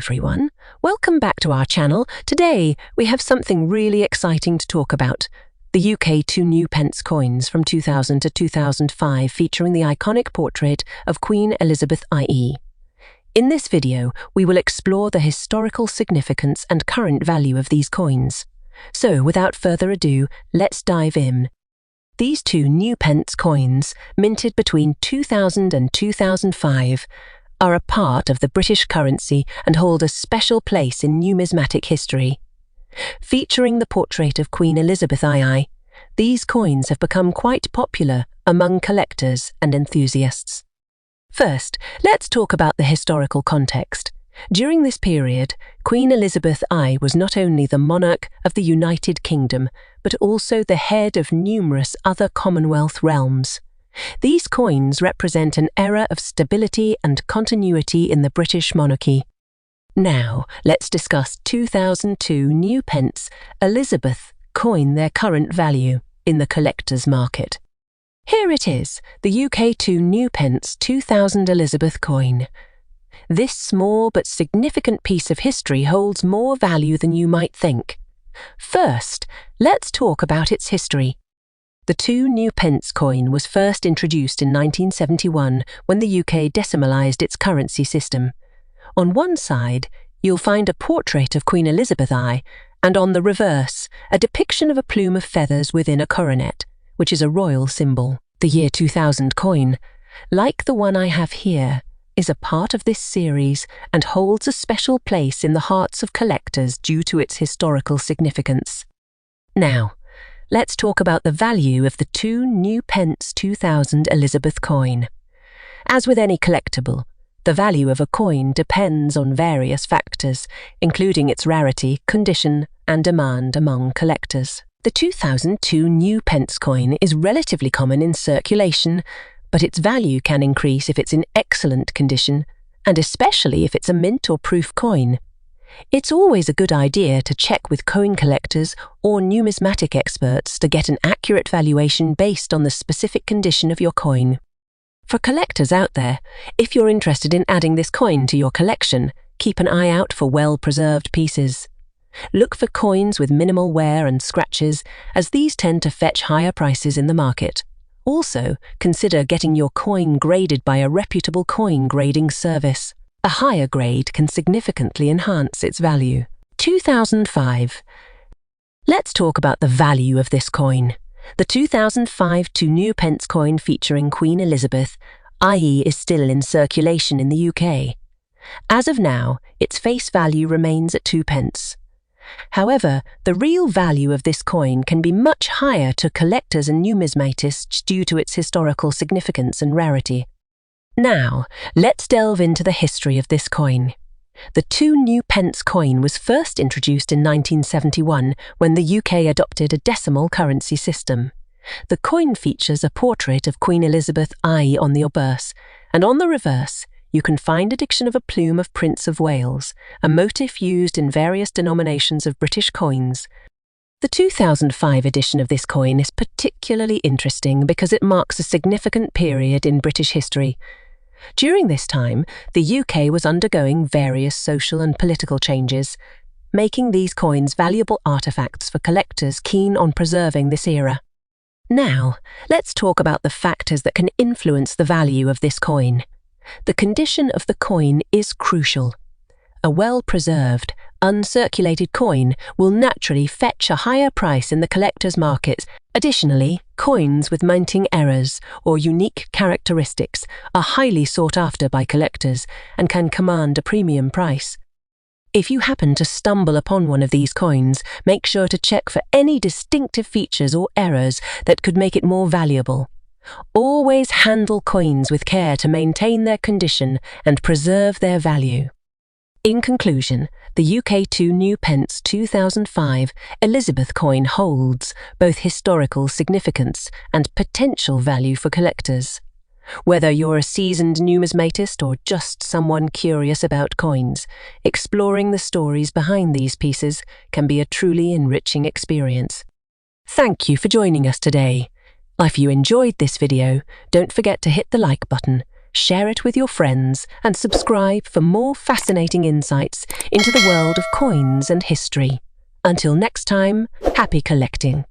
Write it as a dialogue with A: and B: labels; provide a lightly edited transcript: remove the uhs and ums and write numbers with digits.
A: everyone, welcome back to our channel. Today we have something really exciting to talk about. The UK 2 new pence coins from 2000 to 2005 featuring the iconic portrait of Queen Elizabeth IE. In this video we will explore the historical significance and current value of these coins. So without further ado, let's dive in. These 2 new pence coins, minted between 2000 and 2005, are a part of the British currency and hold a special place in numismatic history. Featuring the portrait of Queen Elizabeth II, these coins have become quite popular among collectors and enthusiasts. First, let's talk about the historical context. During this period, Queen Elizabeth I was not only the monarch of the United Kingdom, but also the head of numerous other Commonwealth realms. These coins represent an era of stability and continuity in the British monarchy. Now, let's discuss 2002 new pence Elizabeth coin, their current value in the collector's market. Here it is, the UK 2 new pence 2000 Elizabeth coin. This small but significant piece of history holds more value than you might think. First, let's talk about its history. The 2 new pence coin was first introduced in 1971 when the UK decimalised its currency system. On one side, you'll find a portrait of Queen Elizabeth I, and on the reverse, a depiction of a plume of feathers within a coronet, which is a royal symbol. The year 2000 coin, like the one I have here, is a part of this series and holds a special place in the hearts of collectors due to its historical significance. Now, let's talk about the value of the 2 new pence 2000 Elizabeth coin. As with any collectible, the value of a coin depends on various factors, including its rarity, condition, and demand among collectors. The 2002 new pence coin is relatively common in circulation, but its value can increase if it's in excellent condition, and especially if it's a mint or proof coin. It's always a good idea to check with coin collectors or numismatic experts to get an accurate valuation based on the specific condition of your coin. For collectors out there, if you're interested in adding this coin to your collection, keep an eye out for well-preserved pieces. Look for coins with minimal wear and scratches, as these tend to fetch higher prices in the market. Also, consider getting your coin graded by a reputable coin grading service. A higher grade can significantly enhance its value. 2005. Let's talk about the value of this coin. The 2005 2 new pence coin featuring Queen Elizabeth IE is still in circulation in the UK. As of now, its face value remains at 2 pence. However, the real value of this coin can be much higher to collectors and numismatists due to its historical significance and rarity. Now, let's delve into the history of this coin. The 2 new pence coin was first introduced in 1971 when the UK adopted a decimal currency system. The coin features a portrait of Queen Elizabeth I on the obverse, and on the reverse, you can find a depiction of a plume of Prince of Wales, a motif used in various denominations of British coins. The 2005 edition of this coin is particularly interesting because it marks a significant period in British history. During this time, the UK was undergoing various social and political changes, making these coins valuable artifacts for collectors keen on preserving this era. Now, let's talk about the factors that can influence the value of this coin. The condition of the coin is crucial. A well-preserved, uncirculated coin will naturally fetch a higher price in the collector's market. Additionally, coins with minting errors or unique characteristics are highly sought after by collectors and can command a premium price. If you happen to stumble upon one of these coins, make sure to check for any distinctive features or errors that could make it more valuable. Always handle coins with care to maintain their condition and preserve their value. In conclusion, the UK 2 new pence 2005 Elizabeth coin holds both historical significance and potential value for collectors. Whether you're a seasoned numismatist or just someone curious about coins, exploring the stories behind these pieces can be a truly enriching experience. Thank you for joining us today. If you enjoyed this video, don't forget to hit the like button share it with your friends, and subscribe for more fascinating insights into the world of coins and history. Until next time, happy collecting.